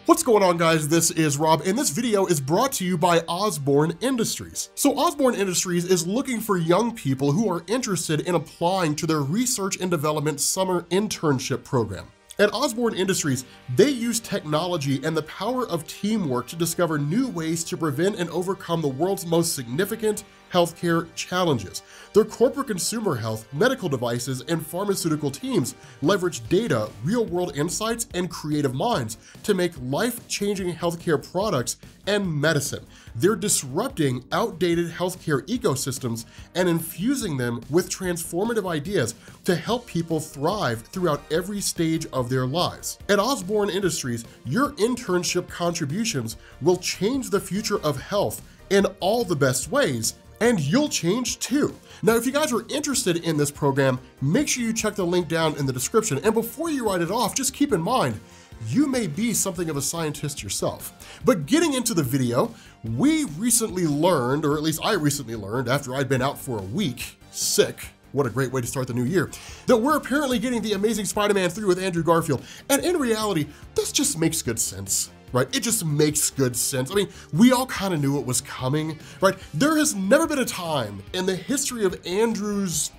What's going on, guys? This is Rob, and this video is brought to you by Osborne Industries. So Osborne Industries is looking for young people who are interested in applying to their research and development summer internship program. At Osborne Industries, they use technology and the power of teamwork to discover new ways to prevent and overcome the world's most significant healthcare challenges. Their corporate consumer health, medical devices, and pharmaceutical teams leverage data, real-world insights, and creative minds to make life-changing healthcare products and medicine. They're disrupting outdated healthcare ecosystems and infusing them with transformative ideas to help people thrive throughout every stage of their lives. At Osborne Industries, your internship contributions will change the future of health in all the best ways, and you'll change too. Now, if you guys are interested in this program, make sure you check the link down in the description. And before you write it off, just keep in mind, you may be something of a scientist yourself. But getting into the video, we recently learned, or at least I recently learned after I'd been out for a week, sick, what a great way to start the new year, that we're apparently getting the Amazing Spider-Man 3 with Andrew Garfield. And in reality, this just makes good sense, right? It just makes good sense. I mean, we all kind of knew it was coming, right? There has never been a time in the history of Andrew's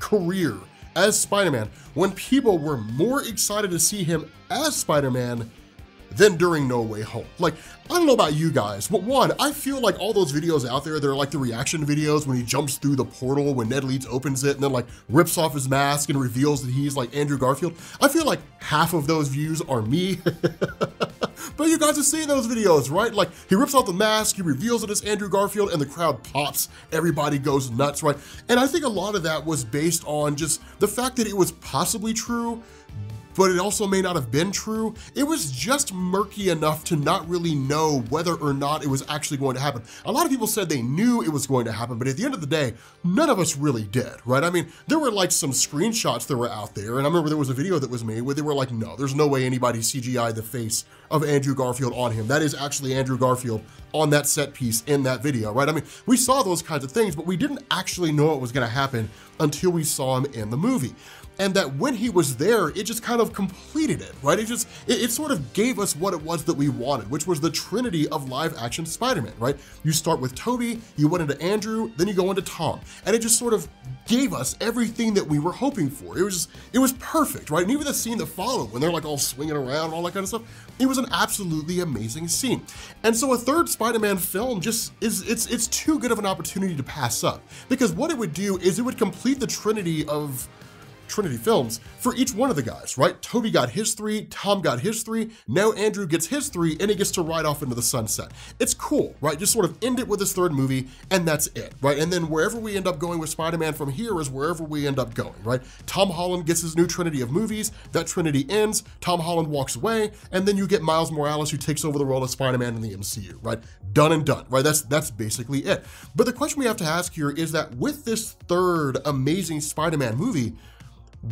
career as Spider-Man when people were more excited to see him as Spider-Man than during No Way Home. Like, I don't know about you guys, but one, I feel like all those videos out there, they're like the reaction videos when he jumps through the portal, when Ned Leeds opens it and then like rips off his mask and reveals that he's like Andrew Garfield. I feel like half of those views are me. But you guys have seen those videos, right? Like, he rips off the mask, he reveals it as Andrew Garfield, and the crowd pops, everybody goes nuts, right? And I think a lot of that was based on just the fact that it was possibly true, but it also may not have been true. It was just murky enough to not really know whether or not it was actually going to happen. A lot of people said they knew it was going to happen, but at the end of the day, none of us really did, right? I mean, there were like some screenshots that were out there, and I remember there was a video that was made where they were like, no, there's no way anybody CGI'd the face of Andrew Garfield on him. That is actually Andrew Garfield on that set piece in that video, right? I mean, we saw those kinds of things, but we didn't actually know it was gonna happen until we saw him in the movie. And that when he was there, it just kind of completed it, right? It sort of gave us what it was that we wanted, which was the trinity of live action Spider-Man, right? You start with Tobey, you went into Andrew, then you go into Tom. And it just sort of gave us everything that we were hoping for. It was perfect, right? And even the scene that followed, when they're like all swinging around and all that kind of stuff, it was an absolutely amazing scene. And so a third Spider-Man film just it's too good of an opportunity to pass up, because what it would do is it would complete the trinity films for each one of the guys, right? Tobey got his 3, Tom got his 3, now Andrew gets his 3, and he gets to ride off into the sunset. It's cool, right? Just sort of end it with his third movie, and that's it, right? And then wherever we end up going with Spider-Man from here is wherever we end up going, right? Tom Holland gets his new trinity of movies, that trinity ends, Tom Holland walks away, and then you get Miles Morales, who takes over the role of Spider-Man in the MCU, right? Done and done, right? That's basically it. But the question we have to ask here is that with this third Amazing Spider-Man movie,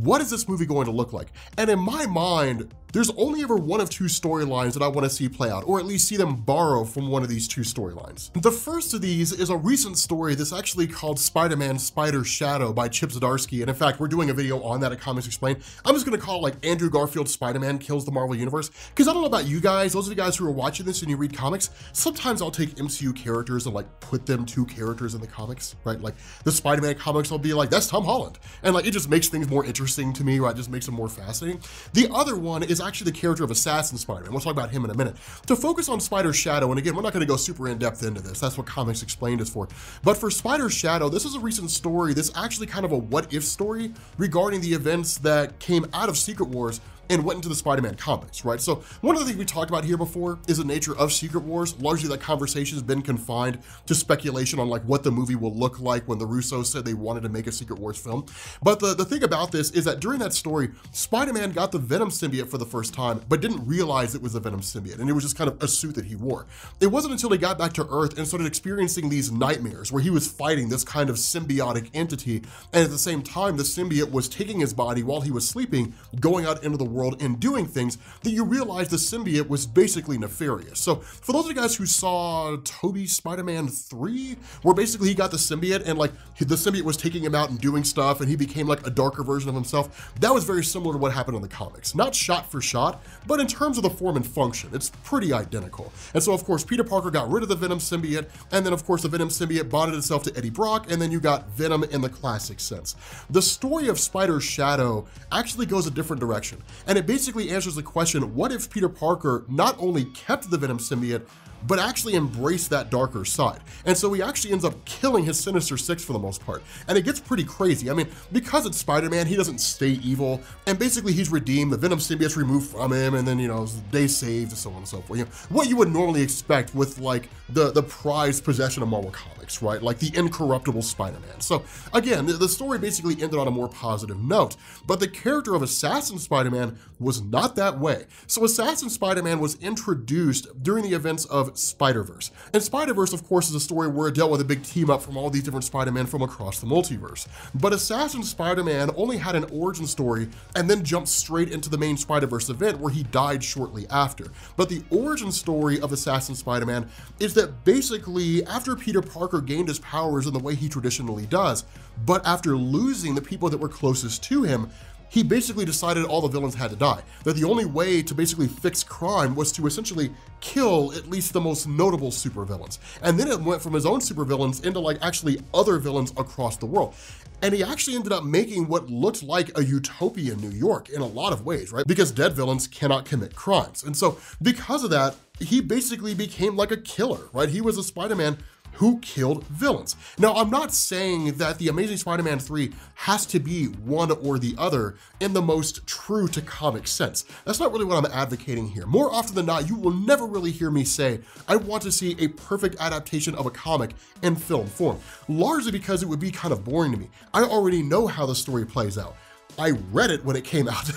what is this movie going to look like? And in my mind, there's only ever one of two storylines that I want to see play out, or at least see them borrow from one of these two storylines. The first of these is a recent story that's actually called Spider-Man Spider Shadow by Chip Zdarsky. And in fact, we're doing a video on that at Comics Explained. I'm just gonna call it like Andrew Garfield Spider-Man Kills the Marvel Universe. Because I don't know about you guys, those of you guys who are watching this and you read comics, sometimes I'll take MCU characters and like put them to characters in the comics, right? Like the Spider-Man comics, I'll be like, that's Tom Holland. And like, it just makes things more interesting to me, right? It just makes them more fascinating. The other one is actually the character of Assassin Spider-Man. We'll talk about him in a minute. To focus on Spider Shadow, and again, we're not gonna go super in-depth into this, that's what Comics Explained is for. But for Spider Shadow, this is a recent story that's actually kind of a what-if story regarding the events that came out of Secret Wars and went into the Spider-Man comics, right? So one of the things we talked about here before is the nature of Secret Wars. Largely that conversation has been confined to speculation on like what the movie will look like when the Russos said they wanted to make a Secret Wars film. But the thing about this is that during that story, Spider-Man got the Venom symbiote for the first time, but didn't realize it was the Venom symbiote. And it was just kind of a suit that he wore. It wasn't until he got back to Earth and started experiencing these nightmares where he was fighting this kind of symbiotic entity. And at the same time, the symbiote was taking his body while he was sleeping, going out into the world and doing things, that you realize the symbiote was basically nefarious. So for those of you guys who saw Tobey's Spider-Man 3, where basically he got the symbiote and like the symbiote was taking him out and doing stuff and he became like a darker version of himself, that was very similar to what happened in the comics. Not shot for shot, but in terms of the form and function, it's pretty identical. And so of course, Peter Parker got rid of the Venom symbiote, and then of course the Venom symbiote bonded itself to Eddie Brock, and then you got Venom in the classic sense. The story of Spider's Shadow actually goes a different direction, and it basically answers the question, what if Peter Parker not only kept the Venom symbiote, but actually embraced that darker side? And so he actually ends up killing his Sinister Six for the most part. And it gets pretty crazy. I mean, because it's Spider-Man, he doesn't stay evil, and basically he's redeemed, the Venom symbiote's removed from him, and then, you know, they saved, and so on and so forth. You know, what you would normally expect with like the prized possession of Marvel Comics, right? Like the incorruptible Spider-Man. So again, the story basically ended on a more positive note, but the character of Assassin Spider-Man was not that way. So Assassin Spider-Man was introduced during the events of Spider-Verse. And Spider-Verse, of course, is a story where it dealt with a big team up from all these different Spider-Man from across the multiverse. But Assassin Spider-Man only had an origin story and then jumped straight into the main Spider-Verse event where he died shortly after. But the origin story of Assassin Spider-Man is that basically after Peter Parker gained his powers in the way he traditionally does, but after losing the people that were closest to him, he basically decided all the villains had to die. That the only way to basically fix crime was to essentially kill at least the most notable supervillains. And then it went from his own supervillains into like actually other villains across the world. And he actually ended up making what looked like a utopia in New York in a lot of ways, right? Because dead villains cannot commit crimes. And so because of that, he basically became like a killer, right? He was a Spider-Man who killed villains. Now, I'm not saying that the Amazing Spider-Man 3 has to be one or the other in the most true to comic sense. That's not really what I'm advocating here. More often than not, you will never really hear me say, I want to see a perfect adaptation of a comic in film form, largely because it would be kind of boring to me. I already know how the story plays out. I read it when it came out.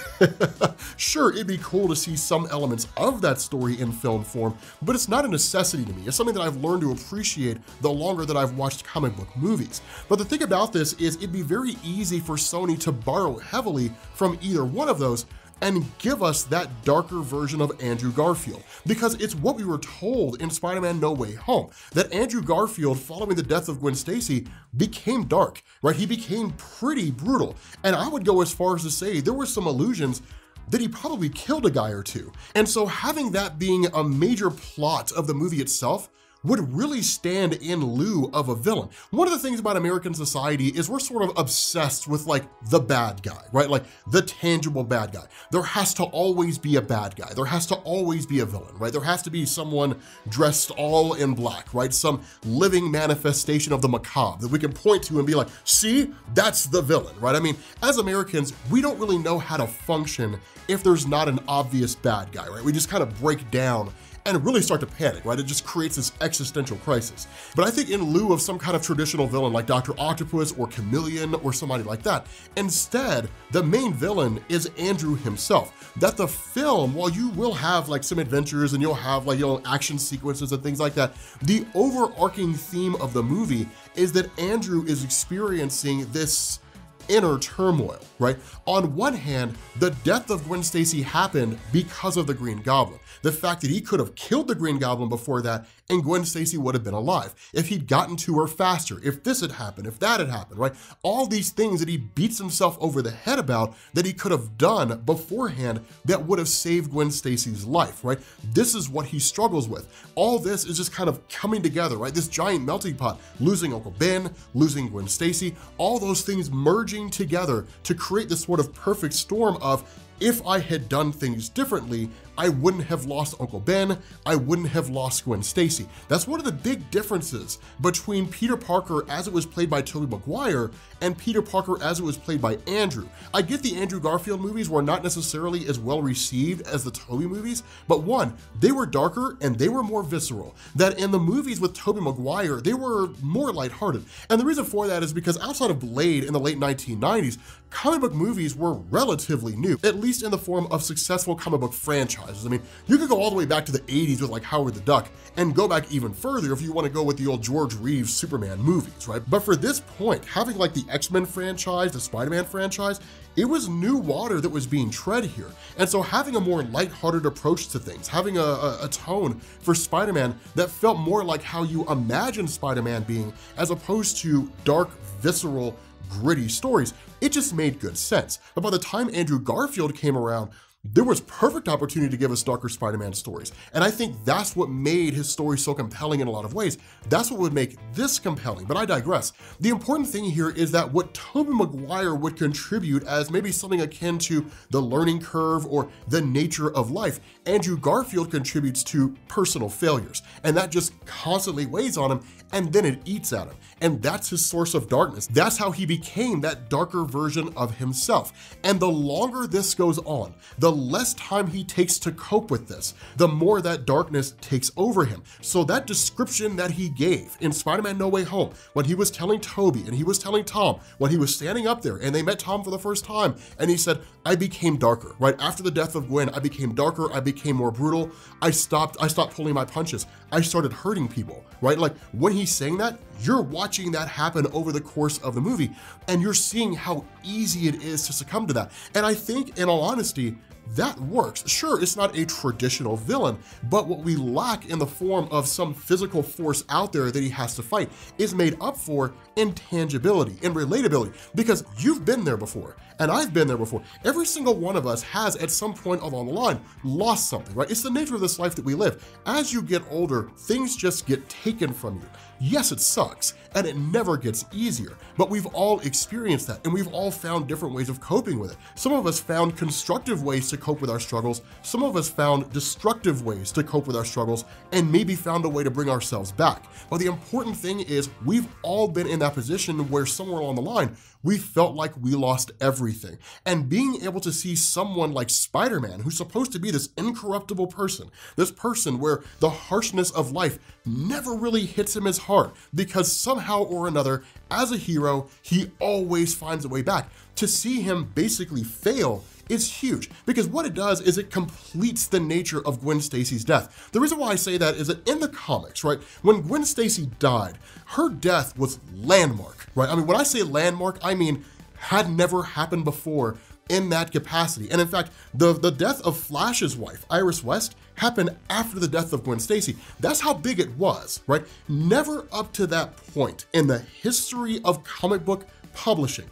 Sure, it'd be cool to see some elements of that story in film form, but it's not a necessity to me. It's something that I've learned to appreciate the longer that I've watched comic book movies. But the thing about this is it'd be very easy for Sony to borrow heavily from either one of those and give us that darker version of Andrew Garfield, because it's what we were told in Spider-Man No Way Home, that Andrew Garfield, following the death of Gwen Stacy, became dark, right? He became pretty brutal. And I would go as far as to say there were some allusions that he probably killed a guy or two. And so having that being a major plot of the movie itself would really stand in lieu of a villain. One of the things about American society is we're sort of obsessed with like the bad guy, right? Like the tangible bad guy. There has to always be a bad guy. There has to always be a villain, right? There has to be someone dressed all in black, right? Some living manifestation of the macabre that we can point to and be like, see, that's the villain, right? I mean, as Americans, we don't really know how to function if there's not an obvious bad guy, right? We just kind of break down and really start to panic, right? It just creates this existential crisis. But I think in lieu of some kind of traditional villain like Dr. Octopus or Chameleon or somebody like that, instead, the main villain is Andrew himself. That the film, while you will have like some adventures and you'll have like, you know, action sequences and things like that, the overarching theme of the movie is that Andrew is experiencing this inner turmoil, right? On one hand, the death of Gwen Stacy happened because of the Green Goblin. The fact that he could have killed the Green Goblin before that and Gwen Stacy would have been alive. If he'd gotten to her faster, if this had happened, if that had happened, right? All these things that he beats himself over the head about that he could have done beforehand that would have saved Gwen Stacy's life, right? This is what he struggles with. All this is just kind of coming together, right? This giant melting pot, losing Uncle Ben, losing Gwen Stacy, all those things merging together to create this sort of perfect storm of, if I had done things differently, I wouldn't have lost Uncle Ben, I wouldn't have lost Gwen Stacy. That's one of the big differences between Peter Parker as it was played by Tobey Maguire and Peter Parker as it was played by Andrew. I get the Andrew Garfield movies were not necessarily as well received as the Tobey movies, but one, they were darker and they were more visceral. That in the movies with Tobey Maguire, they were more lighthearted. And the reason for that is because outside of Blade in the late 1990s, comic book movies were relatively new, at least least in the form of successful comic book franchises. I mean, you could go all the way back to the 80s with like Howard the Duck, and go back even further if you want to go with the old George Reeves Superman movies, right? But for this point, having like the X-Men franchise, the Spider-Man franchise, it was new water that was being tread here. And so having a more lighthearted approach to things, having a tone for Spider-Man that felt more like how you imagine Spider-Man being, as opposed to dark, visceral, gritty stories, it just made good sense. But by the time Andrew Garfield came around, there was perfect opportunity to give us darker Spider-Man stories. And I think that's what made his story so compelling in a lot of ways. That's what would make this compelling, but I digress. The important thing here is that what Tobey Maguire would contribute as maybe something akin to the learning curve or the nature of life, Andrew Garfield contributes to personal failures. And that just constantly weighs on him, and then it eats at him. And that's his source of darkness. That's how he became that darker version of himself. And the longer this goes on, the less time he takes to cope with this, the more that darkness takes over him. So that description that he gave in Spider-Man No Way Home, when he was telling Tobey and he was telling Tom, when he was standing up there and they met Tom for the first time, and he said, I became darker, right? After the death of Gwen, I became darker, I became more brutal, I stopped pulling my punches, I started hurting people, right? Like when he's saying that, you're watching that happen over the course of the movie, and you're seeing how easy it is to succumb to that. And I think, in all honesty, that works. Sure, it's not a traditional villain, but what we lack in the form of some physical force out there that he has to fight is made up for in tangibility, in relatability, because you've been there before, and I've been there before. Every single one of us has, at some point along the line, lost something, right? It's the nature of this life that we live. As you get older, things just get taken from you. Yes, it sucks, and it never gets easier, but we've all experienced that, and we've all found different ways of coping with it. Some of us found constructive ways to cope with our struggles, some of us found destructive ways to cope with our struggles, and maybe found a way to bring ourselves back. But the important thing is, we've all been in that position where somewhere along the line, we felt like we lost everything. And being able to see someone like Spider-Man, who's supposed to be this incorruptible person, this person where the harshness of life never really hits him as hard, because somehow or another, as a hero, he always finds a way back. To see him basically fail is huge, because what it does is it completes the nature of Gwen Stacy's death. The reason why I say that is that in the comics, right, when Gwen Stacy died, her death was landmark, right? I mean, when I say landmark, I mean had never happened before in that capacity. And in fact, the death of Flash's wife, Iris West, happened after the death of Gwen Stacy. That's how big it was, right? Never up to that point in the history of comic book publishing,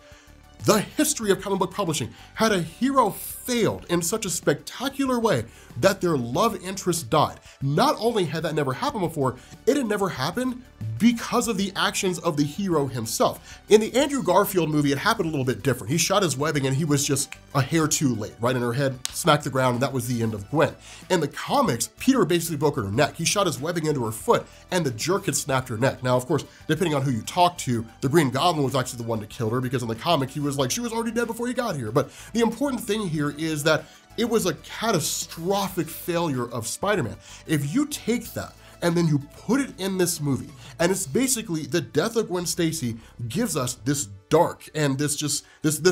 the history of comic book publishing, had a hero failed in such a spectacular way that their love interest died. Not only had that never happened before, it had never happened because of the actions of the hero himself. In the Andrew Garfield movie, it happened a little bit different. He shot his webbing and he was just a hair too late, right? And her head smacked the ground, and that was the end of Gwen. In the comics, Peter basically broke her neck. He shot his webbing into her foot, and the jerk had snapped her neck. Now, of course, depending on who you talk to, the Green Goblin was actually the one that killed her, because in the comic, he was like, she was already dead before he got here. But the important thing here is that it was a catastrophic failure of Spider-Man. If you take that and then you put it in this movie, and it's basically the death of Gwen Stacy gives us this dark and this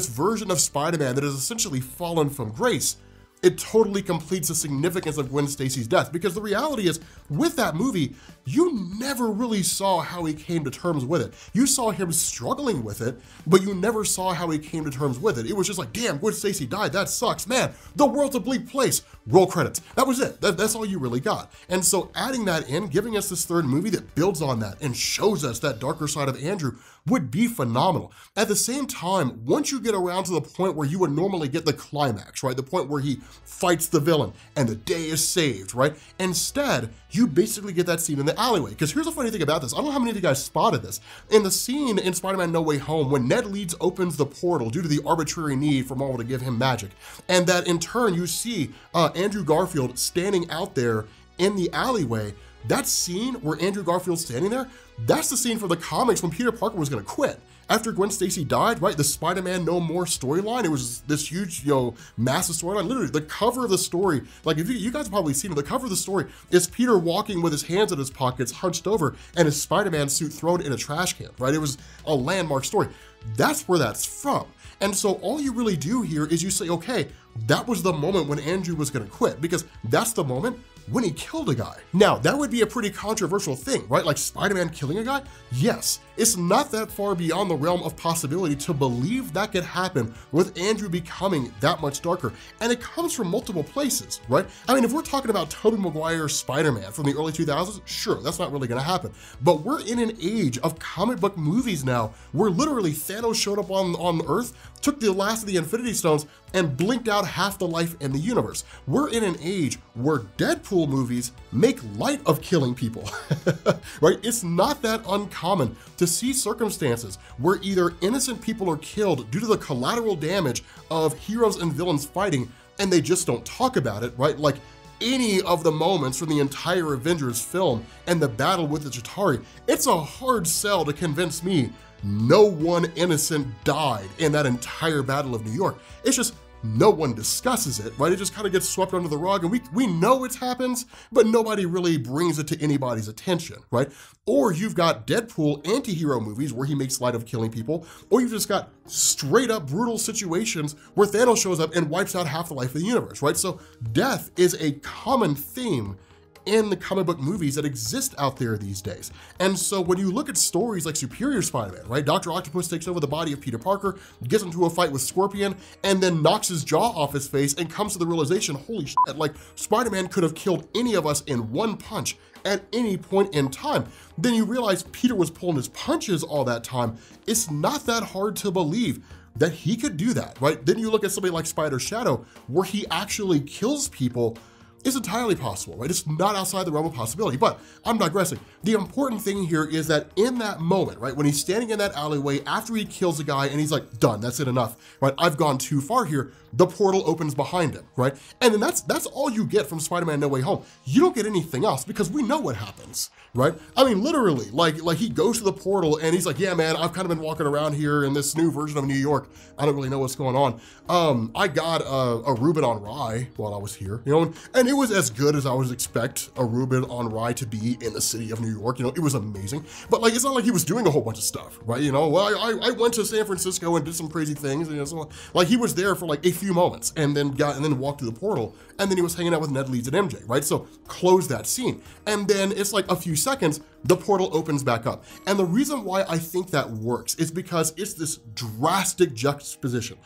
version of Spider-Man that has essentially fallen from grace, it totally completes the significance of Gwen Stacy's death. Because the reality is, with that movie, you never really saw how he came to terms with it. You saw him struggling with it, but you never saw how he came to terms with it. It was just like, damn, Gwen Stacy died, that sucks, man, the world's a bleak place, roll credits. That was it, that's all you really got. And so adding that in, giving us this third movie that builds on that and shows us that darker side of Andrew would be phenomenal. At the same time, once you get around to the point where you would normally get the climax, right, the point where he fights the villain and the day is saved, right, instead, you basically get that scene in the alleyway. Because here's the funny thing about this. I don't know how many of you guys spotted this. In the scene in Spider-Man No Way Home, when Ned Leeds opens the portal due to the arbitrary need for Marvel to give him magic, and that in turn you see Andrew Garfield standing out there in the alleyway, that scene where Andrew Garfield's standing there, that's the scene from the comics when Peter Parker was gonna quit. After Gwen Stacy died, right, the Spider-Man No More storyline, it was this huge, massive storyline. Literally, the cover of the story, like if you guys have probably seen it, the cover of the story is Peter walking with his hands in his pockets, hunched over, and his Spider-Man suit thrown in a trash can, right? It was a landmark story. That's where that's from. And so all you really do here is you say, okay, that was the moment when Andrew was gonna quit, because that's the moment when he killed a guy. Now, that would be a pretty controversial thing, right? Like Spider-Man killing a guy? Yes, it's not that far beyond the realm of possibility to believe that could happen with Andrew becoming that much darker. And it comes from multiple places, right? I mean, if we're talking about Tobey Maguire's Spider-Man from the early 2000s, sure, that's not really gonna happen. But we're in an age of comic book movies now where literally Thanos showed up on Earth, took the last of the Infinity Stones, and blinked out half the life in the universe. We're in an age where Deadpool movies make light of killing people, right? It's not that uncommon to see circumstances where either innocent people are killed due to the collateral damage of heroes and villains fighting, and they just don't talk about it, right? Like any of the moments from the entire Avengers film and the battle with the Chitauri, it's a hard sell to convince me no one innocent died in that entire Battle of New York. It's just no one discusses it, right? It just kind of gets swept under the rug, and we know it happens, but nobody really brings it to anybody's attention, right? Or you've got Deadpool anti-hero movies where he makes light of killing people, or you've just got straight up brutal situations where Thanos shows up and wipes out half the life of the universe, right? So death is a common theme in the comic book movies that exist out there these days. And so when you look at stories like Superior Spider-Man, right? Dr. Octopus takes over the body of Peter Parker, gets into a fight with Scorpion, and then knocks his jaw off his face and comes to the realization, holy shit, like Spider-Man could have killed any of us in one punch at any point in time. Then you realize Peter was pulling his punches all that time. It's not that hard to believe that he could do that, right? Then you look at somebody like Spider-Shadow, where he actually kills people. It's entirely possible, right? It's not outside the realm of possibility, but I'm digressing. The important thing here is that in that moment, right, when he's standing in that alleyway after he kills a guy and he's like, done, that's it, enough, right? I've gone too far here. The portal opens behind him, right? And then that's all you get from Spider-Man No Way Home. You don't get anything else because we know what happens, right? I mean, literally, like he goes to the portal and he's like, yeah, man, I've kind of been walking around here in this new version of New York. I don't really know what's going on. I got a Reuben on Rye while I was here, and it was as good as I would expect a Reuben on Rye to be in the city of New York. It was amazing, but like, it's not like he was doing a whole bunch of stuff, right? Well, I went to San Francisco and did some crazy things, so like he was there for like a few moments and then walked through the portal, and then he was hanging out with Ned Leeds and MJ, right? So close that scene. And then it's like a few seconds, the portal opens back up. And the reason why I think that works is because it's this drastic juxtaposition.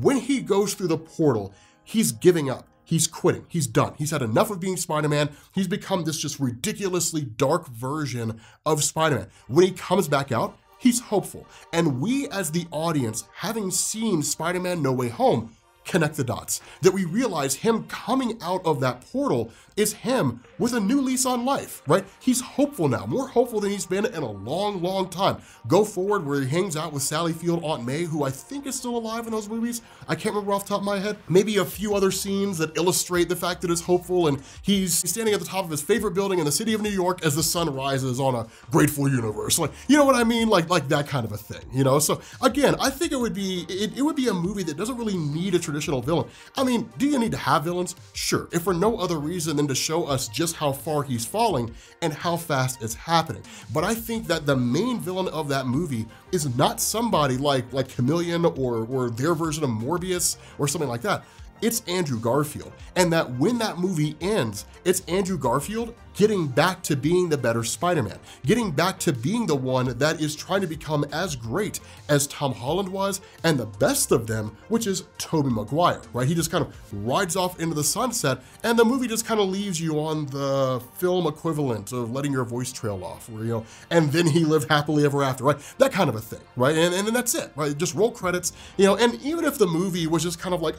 When he goes through the portal, he's giving up. He's quitting, he's done. He's had enough of being Spider-Man. He's become this just ridiculously dark version of Spider-Man. When he comes back out, he's hopeful. And we as the audience, having seen Spider-Man No Way Home, connect the dots, that we realize him coming out of that portal is him with a new lease on life, right? He's hopeful now, more hopeful than he's been in a long, long time. Go Forward, where he hangs out with Sally Field, Aunt May, who I think is still alive in those movies. I can't remember off the top of my head. Maybe a few other scenes that illustrate the fact that it's hopeful, and he's standing at the top of his favorite building in the city of New York as the sun rises on a grateful universe. Like, you know what I mean? Like that kind of a thing, So again, I think it would be a movie that doesn't really need a traditional villain. I mean, do you need to have villains? Sure, if for no other reason than to show us just how far he's falling and how fast it's happening. But I think that the main villain of that movie is not somebody like Chameleon or their version of Morbius or something like that. It's Andrew Garfield. And that when that movie ends, it's Andrew Garfield getting back to being the better Spider-Man, getting back to being the one that is trying to become as great as Tom Holland was, and the best of them, which is Tobey Maguire, right? He just kind of rides off into the sunset, and the movie just kind of leaves you on the film equivalent of letting your voice trail off, where, and then he lived happily ever after, right? That kind of a thing, right? And then that's it, right? Just roll credits, and even if the movie was just kind of like,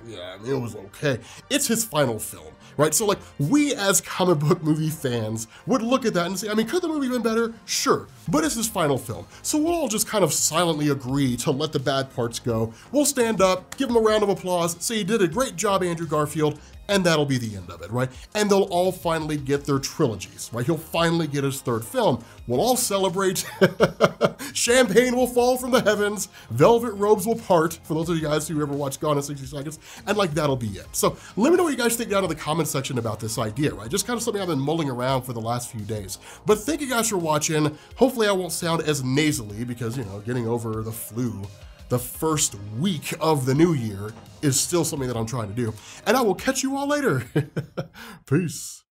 yeah, it was okay, it's his final film, right? So like, we as comic book movie fans would look at that and say, I mean, could the movie have been better? Sure, but it's his final film. So we'll all just kind of silently agree to let the bad parts go. We'll stand up, give him a round of applause, say you did a great job, Andrew Garfield, and that'll be the end of it, right? And they'll all finally get their trilogies, right? He'll finally get his third film. We'll all celebrate. Champagne will fall from the heavens. Velvet robes will part, for those of you guys who ever watched Gone in 60 Seconds, and like that'll be it. So let me know what you guys think down in the comment section about this idea, right? Just kind of something I've been mulling around for the last few days. But thank you guys for watching. Hopefully I won't sound as nasally because, you know, getting over the flu the first week of the new year is still something that I'm trying to do. And I will catch you all later. Peace.